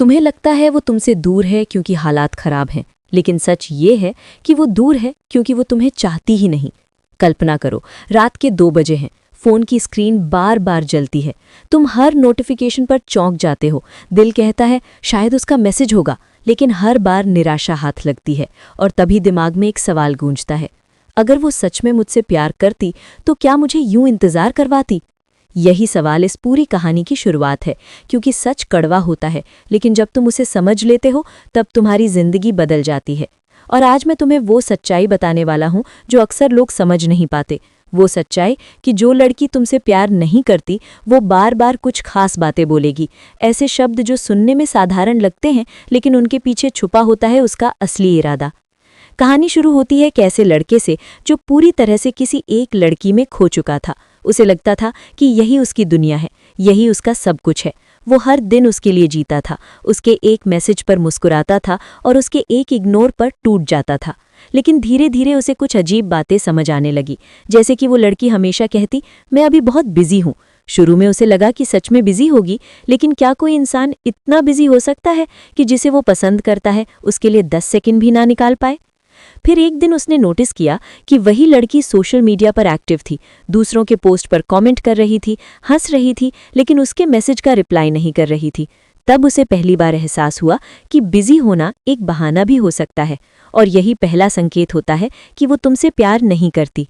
तुम्हें लगता है वो तुमसे दूर है क्योंकि हालात खराब हैं, लेकिन सच ये है कि वो दूर है क्योंकि वो तुम्हें चाहती ही नहीं। कल्पना करो, रात के 2 बजे हैं, फ़ोन की स्क्रीन बार बार जलती है, तुम हर नोटिफिकेशन पर चौंक जाते हो। दिल कहता है शायद उसका मैसेज होगा, लेकिन हर बार निराशा हाथ लगती है और तभी दिमाग में एक सवाल गूंजता है, अगर वो सच में मुझसे प्यार करती तो क्या मुझे यूं इंतज़ार करवाती। यही सवाल इस पूरी कहानी की शुरुआत है, क्योंकि सच कड़वा होता है, लेकिन जब तुम उसे समझ लेते हो तब तुम्हारी जिंदगी बदल जाती है। और आज मैं तुम्हें वो सच्चाई बताने वाला हूँ जो अक्सर लोग समझ नहीं पाते। वो सच्चाई कि जो लड़की तुमसे प्यार नहीं करती वो बार बार कुछ खास बातें बोलेगी, ऐसे शब्द जो सुनने में साधारण लगते हैं लेकिन उनके पीछे छुपा होता है उसका असली इरादा। कहानी शुरू होती है कैसे लड़के से जो पूरी तरह से किसी एक लड़की में खो चुका था। उसे लगता था कि यही उसकी दुनिया है, यही उसका सब कुछ है। वो हर दिन उसके लिए जीता था, उसके एक मैसेज पर मुस्कुराता था और उसके एक इग्नोर पर टूट जाता था। लेकिन धीरे धीरे उसे कुछ अजीब बातें समझ आने लगी, जैसे कि वो लड़की हमेशा कहती मैं अभी बहुत बिजी हूँ। शुरू में उसे लगा कि सच में बिजी होगी, लेकिन क्या कोई इंसान इतना बिजी हो सकता है कि जिसे वो पसंद करता है उसके लिए 10 सेकंड भी ना निकाल पाए। फिर एक दिन उसने नोटिस किया कि वही लड़की सोशल मीडिया पर एक्टिव थी, दूसरों के पोस्ट पर कमेंट कर रही थी, हंस रही थी, लेकिन उसके मैसेज का रिप्लाई नहीं कर रही थी। तब उसे पहली बार एहसास हुआ कि बिजी होना एक बहाना भी हो सकता है, और यही पहला संकेत होता है कि वो तुमसे प्यार नहीं करती।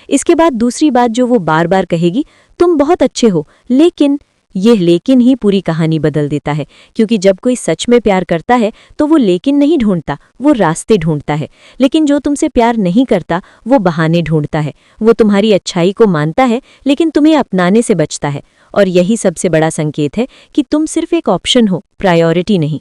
इसके बाद दूसरी बात जो वो बार बार कहेगी, तुम बहुत अच्छे हो लेकिन। यह लेकिन ही पूरी कहानी बदल देता है, क्योंकि जब कोई सच में प्यार करता है तो वो लेकिन नहीं ढूंढता, वो रास्ते ढूंढता है। लेकिन जो तुमसे प्यार नहीं करता वो बहाने ढूंढता है। वो तुम्हारी अच्छाई को मानता है लेकिन तुम्हें अपनाने से बचता है। और यही सबसे बड़ा संकेत है कि तुम सिर्फ एक ऑप्शन हो, प्रायोरिटी नहीं।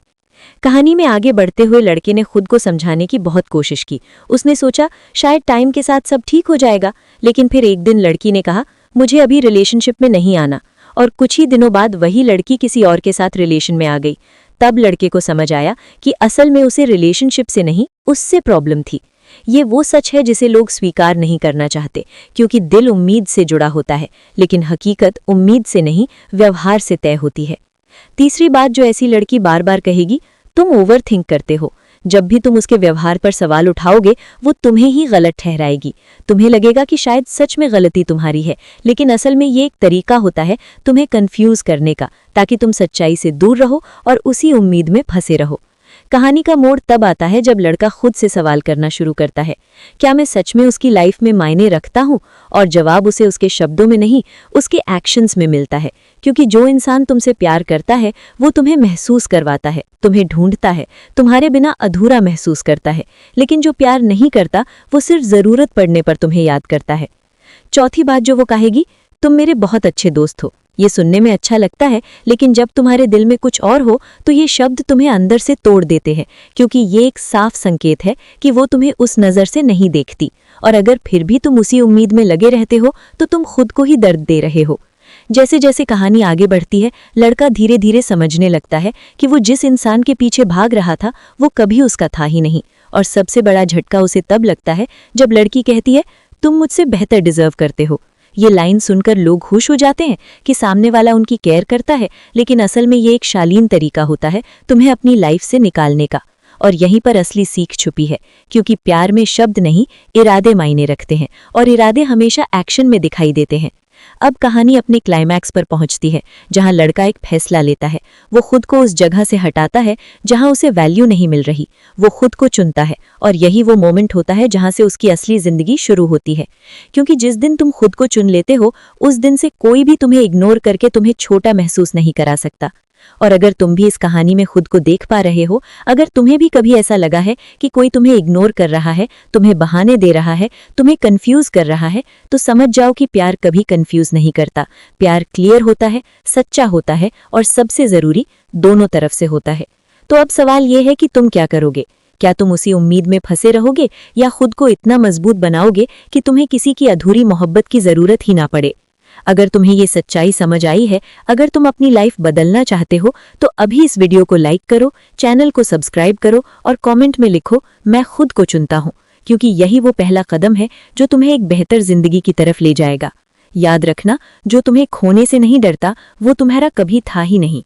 कहानी में आगे बढ़ते हुए लड़के ने खुद को समझाने की बहुत कोशिश की। उसने सोचा शायद टाइम के साथ सब ठीक हो जाएगा, लेकिन फिर एक दिन लड़की ने कहा मुझे अभी रिलेशनशिप में नहीं आना, और कुछ ही दिनों बाद वही लड़की किसी और के साथ रिलेशन में आ गई। तब लड़के को समझ आया कि असल में उसे रिलेशनशिप से नहीं, उससे प्रॉब्लम थी। ये वो सच है जिसे लोग स्वीकार नहीं करना चाहते, क्योंकि दिल उम्मीद से जुड़ा होता है, लेकिन हकीकत उम्मीद से नहीं, व्यवहार से तय होती है। तीसरी बात जो ऐसी लड़की बार बार कहेगी, तुम ओवर थिंक करते हो। जब भी तुम उसके व्यवहार पर सवाल उठाओगे वो तुम्हें ही गलत ठहराएगी। तुम्हें लगेगा कि शायद सच में गलती तुम्हारी है, लेकिन असल में ये एक तरीका होता है तुम्हें कंफ्यूज करने का, ताकि तुम सच्चाई से दूर रहो और उसी उम्मीद में फंसे रहो। कहानी का मोड़ तब आता है जब लड़का खुद से सवाल करना शुरू करता है, क्या मैं सच में उसकी लाइफ में मायने रखता हूँ? और जवाब उसे उसके शब्दों में नहीं, उसके एक्शंस में मिलता है। क्योंकि जो इंसान तुमसे प्यार करता है वो तुम्हें महसूस करवाता है, तुम्हें ढूंढता है, तुम्हारे बिना अधूरा महसूस करता है। लेकिन जो प्यार नहीं करता वो सिर्फ ज़रूरत पड़ने पर तुम्हें याद करता है। चौथी बात जो वो कहेगी, तुम मेरे बहुत अच्छे दोस्त हो। ये सुनने में अच्छा लगता है, लेकिन जब तुम्हारे दिल में कुछ और हो तो ये शब्द तुम्हें अंदर से तोड़ देते हैं, क्योंकि ये एक साफ संकेत है कि वो तुम्हें उस नज़र से नहीं देखती। और अगर फिर भी तुम उसी उम्मीद में लगे रहते हो तो तुम खुद को ही दर्द दे रहे हो। जैसे जैसे कहानी आगे बढ़ती है, लड़का धीरे धीरे समझने लगता है कि वो जिस इंसान के पीछे भाग रहा था वो कभी उसका था ही नहीं। और सबसे बड़ा झटका उसे तब लगता है जब लड़की कहती है, तुम मुझसे बेहतर डिजर्व करते हो। ये लाइन सुनकर लोग खुश हो जाते हैं कि सामने वाला उनकी केयर करता है, लेकिन असल में ये एक शालीन तरीका होता है तुम्हें अपनी लाइफ से निकालने का। और यहीं पर असली सीख छुपी है, क्योंकि प्यार में शब्द नहीं, इरादे मायने रखते हैं, और इरादे हमेशा एक्शन में दिखाई देते हैं। अब कहानी अपने क्लाइमैक्स पर पहुंचती है, जहां लड़का एक फैसला लेता है। वो खुद को उस जगह से हटाता है जहां उसे वैल्यू नहीं मिल रही। वो खुद को चुनता है, और यही वो मोमेंट होता है जहां से उसकी असली जिंदगी शुरू होती है। क्योंकि जिस दिन तुम खुद को चुन लेते हो उस दिन से कोई भी तुम्हें इग्नोर करके तुम्हें छोटा महसूस नहीं करा सकता। और अगर तुम भी इस कहानी में खुद को देख पा रहे हो, अगर तुम्हें भी कभी ऐसा लगा है कि कोई तुम्हें इग्नोर कर रहा है, तुम्हें बहाने दे रहा है, तुम्हें कंफ्यूज कर रहा है, तो समझ जाओ कि प्यार कभी कंफ्यूज नहीं करता। प्यार क्लियर होता है, सच्चा होता है, और सबसे जरूरी दोनों तरफ से होता है। तो अब सवाल ये है कि तुम क्या करोगे? क्या तुम उसी उम्मीद में फंसे रहोगे, या खुद को इतना मजबूत बनाओगे कि तुम्हें किसी की अधूरी मोहब्बत की जरूरत ही ना पड़े? अगर तुम्हें ये सच्चाई समझ आई है, अगर तुम अपनी लाइफ बदलना चाहते हो, तो अभी इस वीडियो को लाइक करो, चैनल को सब्सक्राइब करो और कमेंट में लिखो मैं खुद को चुनता हूँ, क्योंकि यही वो पहला कदम है जो तुम्हें एक बेहतर जिंदगी की तरफ ले जाएगा। याद रखना, जो तुम्हें खोने से नहीं डरता वो तुम्हारा कभी था ही नहीं।